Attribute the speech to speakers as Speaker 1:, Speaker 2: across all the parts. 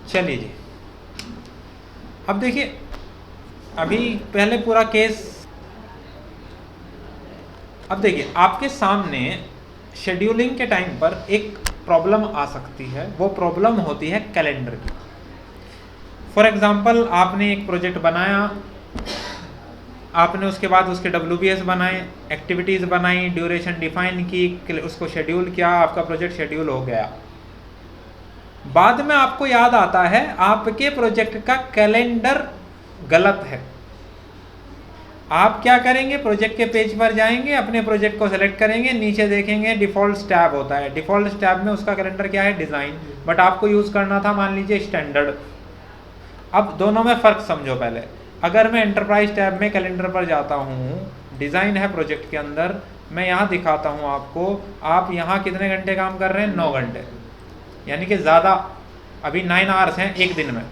Speaker 1: चलिए जी, अब देखिए, अभी पहले पूरा केस, अब देखिए आपके सामने शेड्यूलिंग के टाइम पर एक प्रॉब्लम आ सकती है। वो प्रॉब्लम होती है कैलेंडर की। फॉर एग्जांपल, आपने एक प्रोजेक्ट बनाया, आपने उसके बाद उसके WBS बनाए, एक्टिविटीज़ बनाई, ड्यूरेशन डिफाइन की, उसको शेड्यूल किया, आपका प्रोजेक्ट शेड्यूल हो गया। बाद में आपको याद आता है आपके प्रोजेक्ट का कैलेंडर गलत है। आप क्या करेंगे, प्रोजेक्ट के पेज पर जाएंगे, अपने प्रोजेक्ट को सेलेक्ट करेंगे, नीचे देखेंगे डिफ़ॉल्ट टैब होता है। डिफ़ॉल्ट टैब में उसका कैलेंडर क्या है, डिज़ाइन, बट आपको यूज़ करना था मान लीजिए स्टैंडर्ड। अब दोनों में फ़र्क समझो पहले। अगर मैं एंटरप्राइज टैब में कैलेंडर पर जाता हूँ, डिज़ाइन है प्रोजेक्ट के अंदर, मैं यहाँ दिखाता हूँ आपको, आप यहाँ कितने घंटे काम कर रहे हैं, 9 घंटे, यानी कि ज़्यादा, अभी 9 आवर्स हैं एक दिन में।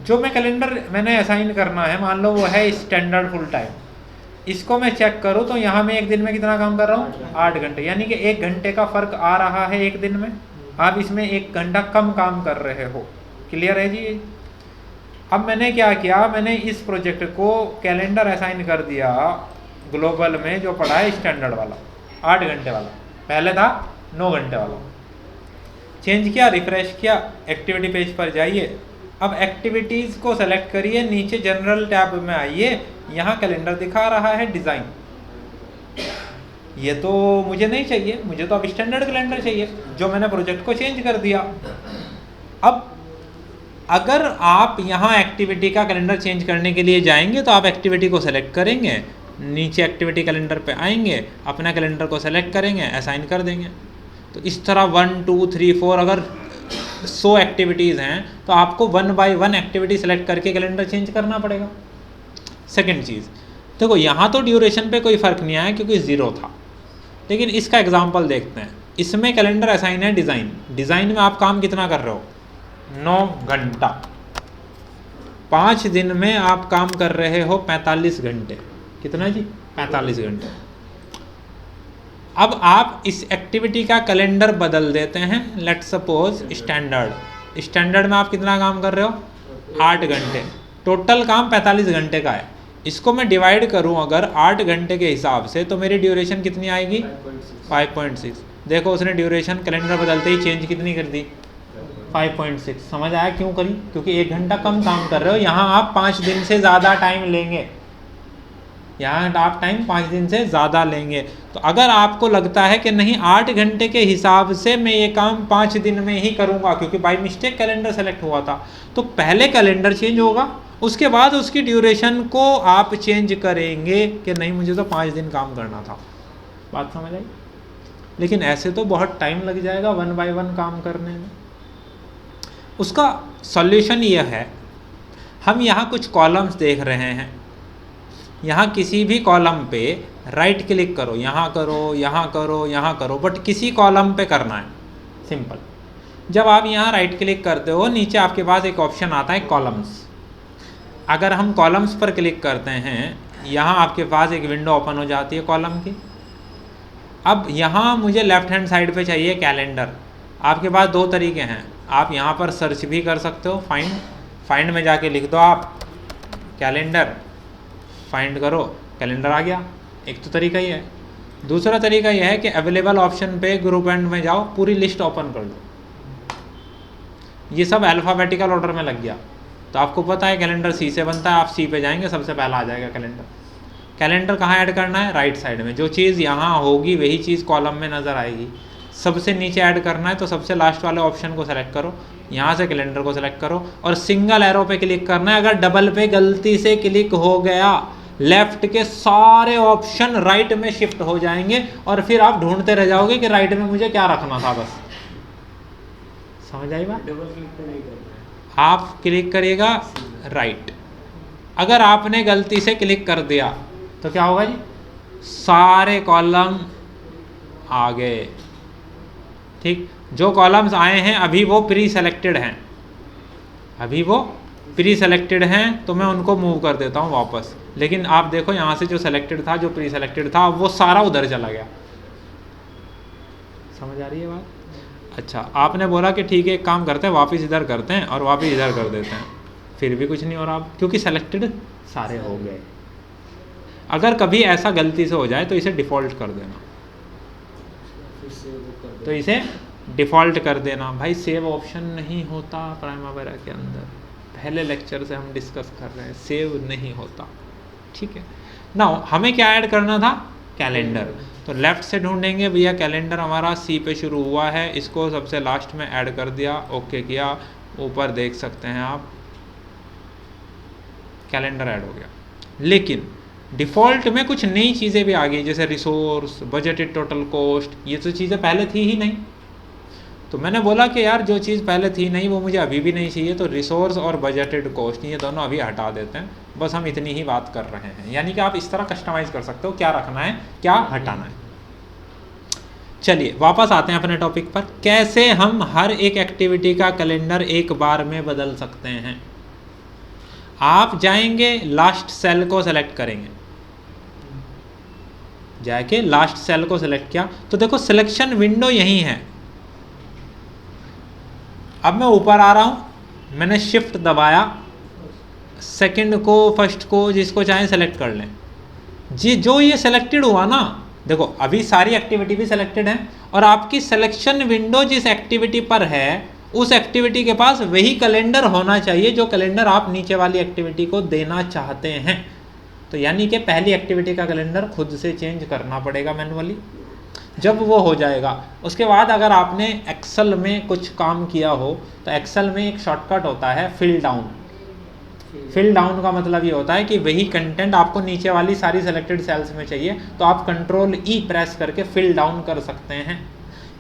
Speaker 1: जो मैं कैलेंडर मैंने असाइन करना है, मान लो वो है स्टैंडर्ड फुल टाइम, इसको मैं चेक करूँ तो यहाँ मैं एक दिन में कितना काम कर रहा हूँ, 8 घंटे, यानी कि 1 घंटे का फ़र्क आ रहा है एक दिन में। आप इसमें 1 घंटा कम काम कर रहे हो। क्लियर है जी? अब मैंने क्या किया, मैंने इस प्रोजेक्ट को कैलेंडर असाइन कर दिया ग्लोबल में, जो पड़ा है स्टैंडर्ड वाला, 8 घंटे वाला, पहले था 9 घंटे वाला। चेंज किया, रिफ्रेश किया, एक्टिविटी पेज पर जाइए, अब एक्टिविटीज़ को सेलेक्ट करिए, नीचे जनरल टैब में आइए, यहाँ कैलेंडर दिखा रहा है डिज़ाइन। ये तो मुझे नहीं चाहिए, मुझे तो अब स्टैंडर्ड कैलेंडर चाहिए, जो मैंने प्रोजेक्ट को चेंज कर दिया। अब अगर आप यहाँ एक्टिविटी का कैलेंडर चेंज करने के लिए जाएंगे तो आप एक्टिविटी को सेलेक्ट करेंगे, नीचे एक्टिविटी कैलेंडर पे आएंगे, अपना कैलेंडर को सेलेक्ट करेंगे, असाइन कर देंगे। तो इस तरह 1 2 3 4 अगर 100 एक्टिविटीज़ हैं तो आपको 1 बाय 1 एक्टिविटी सेलेक्ट करके कैलेंडर चेंज करना पड़ेगा। सेकंड चीज़, देखो यहाँ तो ड्यूरेशन पे कोई फ़र्क नहीं आया क्योंकि 0 था, लेकिन इसका एग्जांपल देखते हैं। इसमें कैलेंडर असाइन है डिज़ाइन, डिज़ाइन में आप काम कितना कर रहे हो, 9 घंटा। 5 दिन में आप काम कर रहे हो 45 घंटे। कितना जी, 45 घंटे। अब आप इस एक्टिविटी का कैलेंडर बदल देते हैं, लेट सपोज स्टैंडर्ड। स्टैंडर्ड में आप कितना काम कर रहे हो, 8 घंटे, टोटल काम 45 घंटे का है। इसको मैं डिवाइड करूं अगर 8 घंटे के हिसाब से तो मेरी ड्यूरेशन कितनी आएगी, 5.6। देखो उसने ड्यूरेशन कैलेंडर बदलते ही चेंज कितनी कर दी, 5.6। समझ आया क्यों करी, क्योंकि 1 घंटा कम काम कर रहे हो। यहाँ आप 5 दिन से ज़्यादा टाइम लेंगे, यहाँ आप टाइम 5 दिन से ज़्यादा लेंगे। तो अगर आपको लगता है कि नहीं 8 घंटे के हिसाब से मैं ये काम 5 दिन में ही करूँगा क्योंकि बाय मिस्टेक कैलेंडर सेलेक्ट हुआ था, तो पहले कैलेंडर चेंज होगा, उसके बाद उसकी ड्यूरेशन को आप चेंज करेंगे कि नहीं मुझे तो 5 दिन काम करना था। बात समझ आई? लेकिन ऐसे तो बहुत टाइम लग जाएगा 1 बाय 1 काम करने में। उसका सॉल्यूशन यह है, हम यहाँ कुछ कॉलम्स देख रहे हैं, यहाँ किसी भी कॉलम पे राइट क्लिक करो, यहाँ करो, यहाँ करो, यहाँ करो, बट किसी कॉलम पे करना है, सिंपल। जब आप यहाँ राइट क्लिक करते हो, नीचे आपके पास एक ऑप्शन आता है कॉलम्स। अगर हम कॉलम्स पर क्लिक करते हैं, यहाँ आपके पास एक विंडो ओपन हो जाती है कॉलम की। अब यहाँ मुझे लेफ्ट हैंड साइड पे चाहिए कैलेंडर। आपके पास 2 तरीके हैं, आप यहाँ पर सर्च भी कर सकते हो, फाइंड में जाके लिख दो आप कैलेंडर, फाइंड करो, कैलेंडर आ गया, एक तो तरीका ही है। दूसरा तरीका यह है कि अवेलेबल ऑप्शन पे ग्रुप एंड में जाओ, पूरी लिस्ट ओपन कर दो। ये सब अल्फ़ाबेटिकल ऑर्डर में लग गया, तो आपको पता है कैलेंडर सी से बनता है, आप सी पे जाएंगे, सबसे पहला आ जाएगा कैलेंडर। कैलेंडर कहाँ ऐड करना है, राइट साइड में। जो चीज़ यहाँ होगी वही चीज़ कॉलम में नज़र आएगी। सबसे नीचे ऐड करना है तो सबसे लास्ट वाले ऑप्शन को सेलेक्ट करो, यहाँ से कैलेंडर को सेलेक्ट करो और सिंगल एरो पे क्लिक करना है। अगर डबल पे गलती से क्लिक हो गया, लेफ्ट के सारे ऑप्शन राइट में शिफ्ट हो जाएंगे और फिर आप ढूंढते रह जाओगे कि राइट में मुझे क्या रखना था। बस समझ आई बात?
Speaker 2: डबल क्लिक तो नहीं करना है,
Speaker 1: आप क्लिक करिएगा राइट। अगर आपने गलती से क्लिक कर दिया तो क्या होगा जी, सारे कॉलम आ गए। ठीक, जो कॉलम्स आए हैं अभी वो प्री सेलेक्टेड हैं, अभी वो प्री सेलेक्टेड हैं, तो मैं उनको मूव कर देता हूँ वापस। लेकिन आप देखो यहाँ से जो सेलेक्टेड था, जो प्री सेलेक्टेड था, वो सारा उधर चला गया। समझ आ रही है बात? अच्छा, आपने बोला कि ठीक है एक काम करते हैं, वापस इधर करते हैं और वापस इधर कर देते हैं, फिर भी कुछ नहीं हो रहा अब, क्योंकि सेलेक्टेड सारे हो गए। अगर कभी ऐसा गलती से हो जाए तो इसे डिफ़ॉल्ट कर देना,
Speaker 2: फिर से वो कर
Speaker 1: तो इसे डिफ़ॉल्ट कर देना। भाई सेव ऑप्शन नहीं होता प्राइमावेरा के अंदर, पहले लेक्चर से हम डिस्कस कर रहे हैं, सेव नहीं होता, ठीक है ना। हमें क्या ऐड करना था, कैलेंडर। तो लेफ्ट से ढूंढेंगे भैया, कैलेंडर हमारा सी पे शुरू हुआ है, इसको सबसे लास्ट में ऐड कर दिया, ओके किया, ऊपर देख सकते हैं आप कैलेंडर ऐड हो गया। लेकिन डिफ़ॉल्ट में कुछ नई चीज़ें भी आ गई, जैसे रिसोर्स, बजटेड टोटल कॉस्ट, ये तो चीज़ें पहले थी ही नहीं। तो मैंने बोला कि यार जो चीज़ पहले थी नहीं वो मुझे अभी भी नहीं चाहिए, तो रिसोर्स और बजटेड कॉस्ट ये दोनों अभी हटा देते हैं, बस हम इतनी ही बात कर रहे हैं। यानी कि आप इस तरह कस्टमाइज़ कर सकते हो, क्या रखना है क्या हटाना है। चलिए वापस आते हैं अपने टॉपिक पर, कैसे हम हर एक एक्टिविटी का कैलेंडर एक बार में बदल सकते हैं। आप जाएंगे, लास्ट सेल को सेलेक्ट करेंगे, जाके लास्ट सेल को सेलेक्ट किया, तो देखो सिलेक्शन विंडो यही है। अब मैं ऊपर आ रहा हूँ, मैंने शिफ्ट दबाया, सेकंड को फर्स्ट को जिसको चाहें सेलेक्ट कर लें जी। जो ये सेलेक्टेड हुआ ना, देखो अभी सारी एक्टिविटी भी सेलेक्टेड है, और आपकी सिलेक्शन विंडो जिस एक्टिविटी पर है उस एक्टिविटी के पास वही कैलेंडर होना चाहिए जो कैलेंडर आप नीचे वाली एक्टिविटी को देना चाहते हैं। तो यानी कि पहली एक्टिविटी का कैलेंडर खुद से चेंज करना पड़ेगा मैनुअली। जब वो हो जाएगा उसके बाद अगर आपने एक्सेल में कुछ काम किया हो तो एक्सेल में एक शॉर्टकट होता है फिल डाउन। फिल डाउन का मतलब ये होता है कि वही कंटेंट आपको नीचे वाली सारी सेलेक्टेड सेल्स में चाहिए, तो आप कंट्रोल ई प्रेस करके फिल डाउन कर सकते हैं,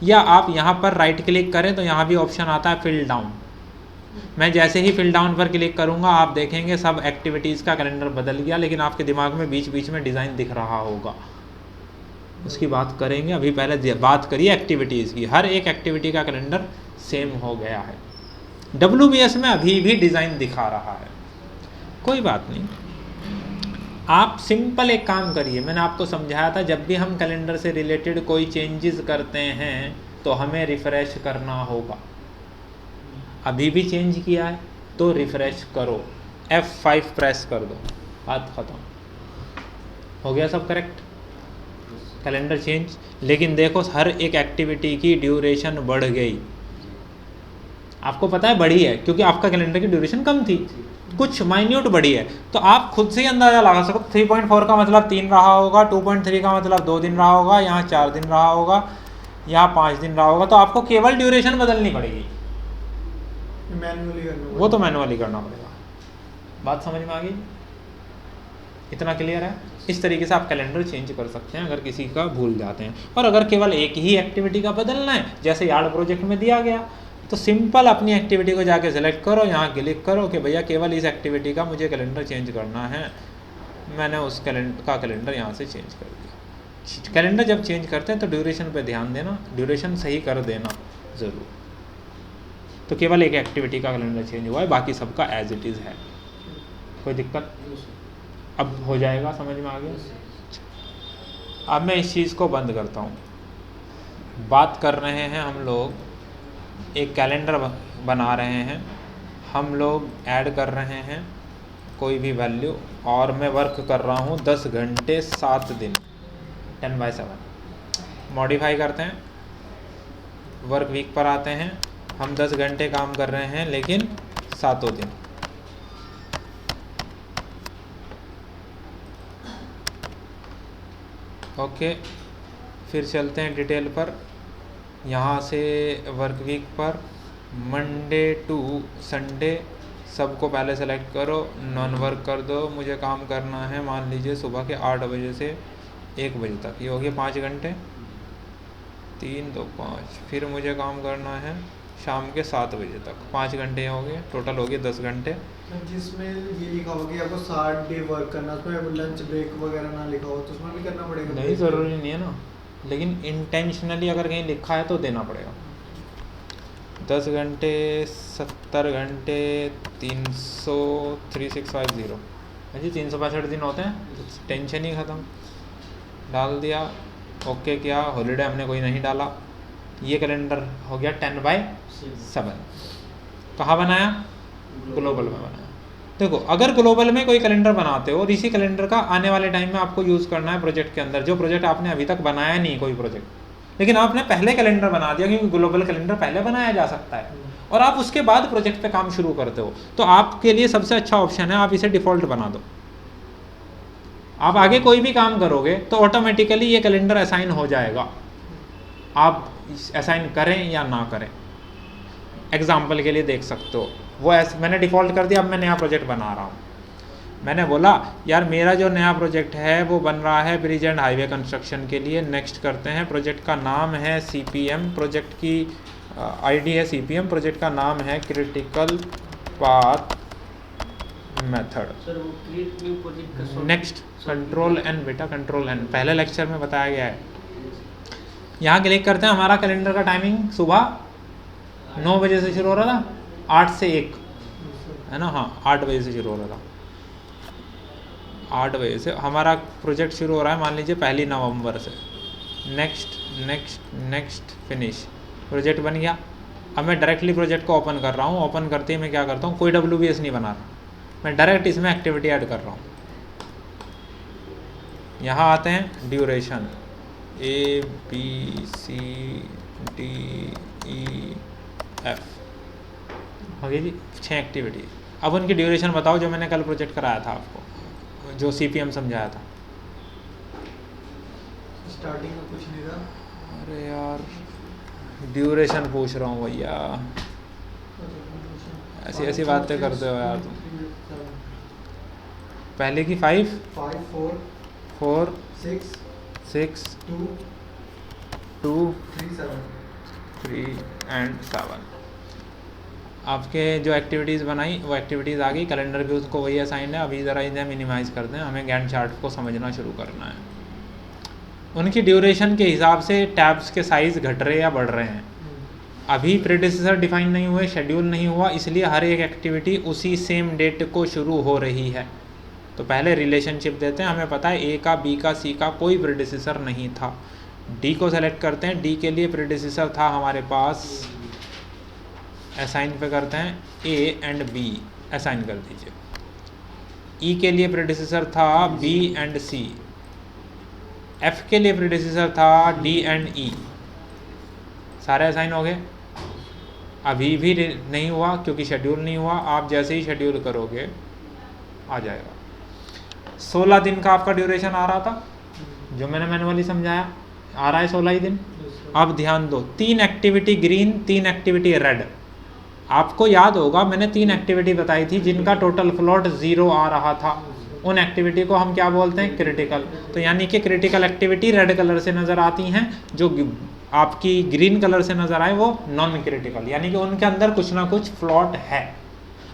Speaker 1: या आप यहाँ पर राइट क्लिक करें तो यहाँ भी ऑप्शन आता है फिल डाउन। मैं जैसे ही फिल डाउन पर क्लिक करूँगा आप देखेंगे सब एक्टिविटीज़ का कैलेंडर बदल गया, लेकिन आपके दिमाग में बीच बीच में डिज़ाइन दिख रहा होगा, उसकी बात करेंगे। अभी पहले बात करिए एक्टिविटीज़ की। हर एक एक्टिविटी का कैलेंडर सेम हो गया है। WBS में अभी भी डिज़ाइन दिखा रहा है, कोई बात नहीं। आप सिंपल एक काम करिए, मैंने आपको समझाया था जब भी हम कैलेंडर से रिलेटेड कोई चेंजेस करते हैं तो हमें रिफ़्रेश करना होगा। अभी भी चेंज किया है तो रिफ़्रेश करो, F5 प्रेस कर दो, बात ख़त्म हो गया, सब करेक्ट, कैलेंडर चेंज। लेकिन देखो हर एक एक्टिविटी की ड्यूरेशन बढ़ गई, आपको पता है बढ़ी है क्योंकि आपका कैलेंडर की ड्यूरेशन कम थी, कुछ माइन्यूट बढ़ी है। तो आप खुद से ही अंदाज़ा लगा सको, 3.4 का मतलब 3 रहा होगा, 2.3 का मतलब 2 दिन रहा होगा, यहाँ 4 दिन रहा होगा, यहाँ 5 दिन रहा होगा, तो आपको केवल ड्यूरेशन बदलनी पड़ेगी,
Speaker 2: मैनुअली करना,
Speaker 1: वो तो मैनुअली करना पड़ेगा। बात समझ में आ गई, इतना क्लियर है। इस तरीके से आप कैलेंडर चेंज कर सकते हैं अगर किसी का भूल जाते हैं। और अगर केवल एक ही एक्टिविटी का बदलना है, जैसे यार्ड प्रोजेक्ट में दिया गया, तो सिंपल अपनी एक्टिविटी को जाके सेलेक्ट करो, यहाँ क्लिक करो कि भैया केवल इस एक्टिविटी का मुझे कैलेंडर चेंज करना है, मैंने उस कैलेंडर यहाँ से चेंज कर दिया। कैलेंडर जब चेंज करते हैं तो ड्यूरेशन पे ध्यान देना, ड्यूरेशन सही कर देना ज़रूर। तो केवल एक एक्टिविटी का कैलेंडर चेंज हुआ है, बाकी सबका एज इट इज़ है, कोई दिक्कत अब हो जाएगा, समझ में आ गया। अब मैं इस चीज़ को बंद करता हूँ। बात कर रहे हैं हम लोग, एक कैलेंडर बना रहे हैं, हम लोग ऐड कर रहे हैं कोई भी वैल्यू, और मैं वर्क कर रहा हूँ 10 घंटे 7 दिन, 10/7। मॉडिफाई करते हैं, वर्क वीक पर आते हैं, हम 10 घंटे काम कर रहे हैं लेकिन 7 दिन। ओके, फिर चलते हैं डिटेल पर। यहाँ से वर्क वीक पर मंडे टू संडे सबको पहले सेलेक्ट करो, नॉन वर्क कर दो। मुझे काम करना है मान लीजिए सुबह के 8 बजे से 1 बजे तक, ये हो गया 5 घंटे, 3 2 5। फिर मुझे काम करना है शाम के 7 बजे तक, 5 घंटे हो गए, टोटल हो गए 10 घंटे।
Speaker 2: जिसमें ये लिखा होगा कि आपको 60 डे वर्क करना, उसमें लंच ब्रेक वगैरह ना लिखा हो तो उसमें भी करना पड़ेगा?
Speaker 1: नहीं, ज़रूरी नहीं है ना, लेकिन इंटेंशनली अगर कहीं लिखा है तो देना पड़ेगा। 10 घंटे 70 घंटे 300 3650, जी 365 दिन होते हैं, तो टेंशन ही ख़त्म। डाल दिया, ओके किया, हॉलीडे हमने कोई नहीं डाला, ये कैलेंडर हो गया 10/7। कहाँ बनाया? ग्लोबल में बनाया। देखो अगर ग्लोबल में कोई कैलेंडर बनाते हो और इसी कैलेंडर का आने वाले टाइम में आपको यूज़ करना है प्रोजेक्ट के अंदर, जो प्रोजेक्ट आपने अभी तक बनाया नहीं कोई प्रोजेक्ट, लेकिन आपने पहले कैलेंडर बना दिया, क्योंकि ग्लोबल कैलेंडर पहले बनाया जा सकता है, और आप उसके बाद प्रोजेक्ट पे काम शुरू करते हो, तो आपके लिए सबसे अच्छा ऑप्शन है आप इसे डिफ़ॉल्ट बना दो। आप आगे कोई भी काम करोगे तो ऑटोमेटिकली ये कैलेंडर असाइन हो जाएगा, आप असाइन करें या ना करें। एग्जाम्पल के लिए देख सकते हो, वो मैंने डिफ़ॉल्ट कर दिया। अब मैं नया प्रोजेक्ट बना रहा हूँ, मैंने बोला यार मेरा जो नया प्रोजेक्ट है वो बन रहा है ब्रिज एंड हाईवे कंस्ट्रक्शन के लिए। नेक्स्ट करते हैं, प्रोजेक्ट का नाम है CPM, प्रोजेक्ट की आईडी है CPM, प्रोजेक्ट का नाम है critical path method. Next control N बेटा, कंट्रोल N, पहले लेक्चर में बताया गया है। यहाँ क्लिक करते हैं, हमारा कैलेंडर का टाइमिंग सुबह 9 बजे से शुरू हो रहा था, 8 से 1 है ना, हाँ 8 बजे से शुरू हो रहा था। 8 बजे से हमारा प्रोजेक्ट शुरू हो रहा है, मान लीजिए 1 नवंबर से। Next next next finish, project बन गया। अब मैं डायरेक्टली प्रोजेक्ट को ओपन कर रहा हूँ। ओपन करते ही मैं क्या करता हूँ, कोई WBS नहीं बना रहा, मैं डायरेक्ट इसमें एक्टिविटी ऐड कर रहा हूँ। यहाँ आते हैं ड्यूरेशन ABCDEF, हो गई जी 6 एक्टिविटी। अब उनकी ड्यूरेशन बताओ जो मैंने कल प्रोजेक्ट कराया था आपको, जो CPM समझाया था।
Speaker 2: स्टार्टिंग में कुछ नहीं था।
Speaker 1: अरे यार ड्यूरेशन पूछ रहा हूँ भैया, ऐसी ऐसी बातें करते हो यार तुम। पहले की 5 4 6 2 3 एंड 7। आपके जो एक्टिविटीज़ बनाई वो एक्टिविटीज़ आ गई, कैलेंडर भी उसको वही असाइन है। अभी ज़रा इन्हें मिनिमाइज़ करते हैं, हमें गैंट चार्ट को समझना शुरू करना है। उनकी ड्यूरेशन के हिसाब से टैब्स के साइज़ घट रहे या बढ़ रहे हैं। अभी प्रेडिसेसर डिफाइन नहीं हुए, शेड्यूल नहीं हुआ, इसलिए हर एक एक्टिविटी उसी सेम डेट को शुरू हो रही है। तो पहले रिलेशनशिप देते हैं, हमें पता है A का B का C का कोई प्रेडिसेसर नहीं था। D को सेलेक्ट करते हैं, D के लिए प्रेडिसेसर था हमारे पास, असाइन पे करते हैं A एंड B, असाइन कर दीजिए। E के लिए प्रेडिसेसर था B एंड C, F के लिए प्रेडिसेसर था D एंड E, सारे असाइन हो गए। अभी भी नहीं हुआ क्योंकि शेड्यूल नहीं हुआ, आप जैसे ही शेड्यूल करोगे आ जाएगा। 16 दिन का आपका ड्यूरेशन आ रहा था, जो मैंने मैनुअली समझाया, आ रहा है 16 ही दिन। अब ध्यान दो, 3 एक्टिविटी ग्रीन, 3 एक्टिविटी रेड। आपको याद होगा मैंने 3 एक्टिविटी बताई थी जिनका टोटल फ्लोट 0 आ रहा था, उन एक्टिविटी को हम क्या बोलते हैं, क्रिटिकल। तो यानी कि क्रिटिकल एक्टिविटी रेड कलर से नज़र आती हैं, जो आपकी ग्रीन कलर से नज़र आए वो नॉन क्रिटिकल, यानी कि उनके अंदर कुछ ना कुछ फ्लॉट है।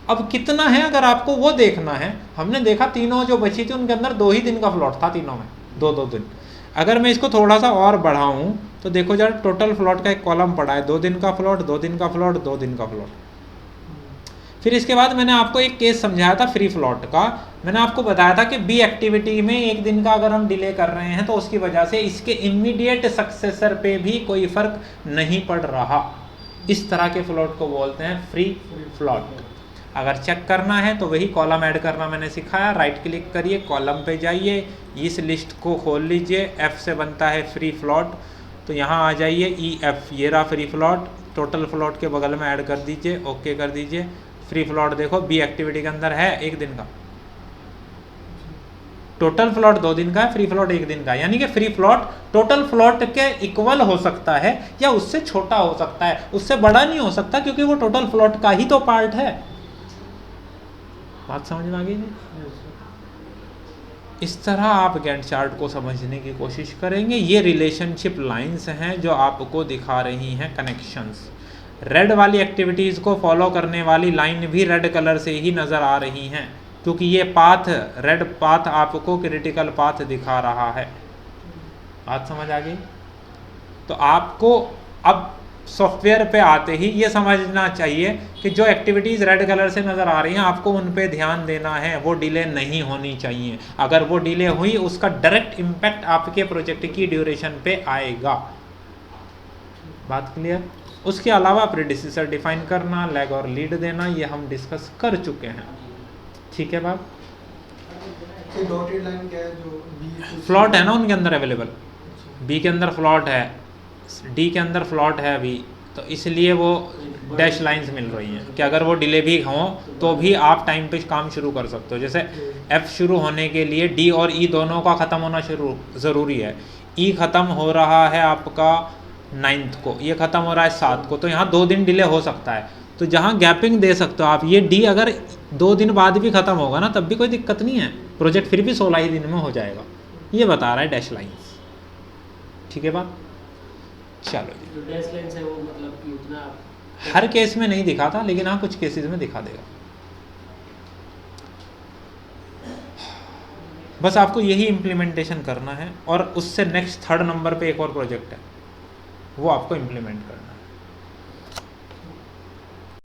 Speaker 1: अब कितना है अगर आपको वो देखना है, हमने देखा तीनों जो बची थी उनके अंदर 2 ही दिन का फ्लॉट था, तीनों में 2-2 दिन। अगर मैं इसको थोड़ा सा और बढ़ाऊं तो देखो जरा, टोटल फ्लॉट का एक कॉलम पड़ा है, 2 दिन का फ्लॉट, 2 दिन का फ्लॉट, 2 दिन का फ्लॉट। फिर इसके बाद मैंने आपको एक केस समझाया था फ्री फ्लॉट का। मैंने आपको बताया था कि B एक्टिविटी में 1 दिन का अगर हम डिले कर रहे हैं तो उसकी वजह से इसके इमीडिएट सक्सेसर पे भी कोई फर्क नहीं पड़ रहा। इस तरह के फ्लॉट को बोलते हैं फ्री फ्लॉट। अगर चेक करना है तो वही कॉलम ऐड करना मैंने सिखाया, राइट क्लिक करिए, कॉलम पे जाइए, इस लिस्ट को खोल लीजिए, F से बनता है फ्री फ्लॉट, तो यहाँ आ जाइए EF, ये रहा फ्री फ्लॉट, टोटल फ्लॉट के बगल में ऐड कर दीजिए, ओके कर दीजिए। फ्री फ्लॉट देखो B एक्टिविटी के अंदर है 1 दिन का, टोटल फ्लॉट 2 दिन का है, फ्री फ्लॉट 1 दिन का, यानी कि फ्री फ्लॉट टोटल फ्लॉट के इक्वल हो सकता है या उससे छोटा हो सकता है, उससे बड़ा नहीं हो सकता क्योंकि वो टोटल फ्लॉट का ही तो पार्ट है। बात समझ में आ गई? इस तरह आप गैंट चार्ट को समझने की कोशिश करेंगे। ये रिलेशनशिप लाइंस हैं जो आपको दिखा रही हैं कनेक्शंस। रेड वाली एक्टिविटीज़ को फॉलो करने वाली लाइन भी रेड कलर से ही नज़र आ रही हैं क्योंकि ये पाथ, रेड पाथ आपको क्रिटिकल पाथ दिखा रहा है। बात समझ आ गई? तो आपको अब सॉफ्टवेयर पे आते ही ये समझना चाहिए कि जो एक्टिविटीज़ रेड कलर से नज़र आ रही हैं आपको उन पे ध्यान देना है, वो डिले नहीं होनी चाहिए। अगर वो डिले हुई उसका डायरेक्ट इम्पैक्ट आपके प्रोजेक्ट की ड्यूरेशन पे आएगा। बात क्लियर। उसके अलावा प्रेडिसेसर डिफाइन करना, लैग और लीड देना, ये हम डिस्कस कर चुके हैं। ठीक है बात।
Speaker 2: ये डॉटेड लाइन क्या है जो बी
Speaker 1: फ्लॉट है ना उनके अंदर अवेलेबल, बी के अंदर फ्लॉट है, डी के अंदर फ्लॉट है अभी, तो इसलिए वो डैश लाइंस मिल रही हैं कि अगर वो डिले भी हों तो भी आप टाइम पे काम शुरू कर सकते हो। जैसे एफ शुरू होने के लिए डी और ई दोनों का ख़त्म होना शुरू ज़रूरी है। ई ख़त्म हो रहा है आपका 9th को, ये ख़त्म हो रहा है 7 को, तो यहाँ 2 दिन डिले हो सकता है। तो जहाँ गैपिंग दे सकते हो आप, ये डी अगर 2 दिन बाद भी ख़त्म होगा ना तब भी कोई दिक्कत नहीं है, प्रोजेक्ट फिर भी 16 ही दिन में हो जाएगा। ये बता रहा है डैश लाइंस। ठीक है बात। चलो जी,
Speaker 3: जो डैश लाइन है वो मतलब कि उतना
Speaker 1: हर केस में नहीं दिखा था लेकिन हाँ कुछ केसेस में दिखा देगा। बस आपको यही इम्प्लीमेंटेशन करना है और उससे नेक्स्ट 3rd नंबर पे एक और प्रोजेक्ट है, वो आपको इम्प्लीमेंट करना है।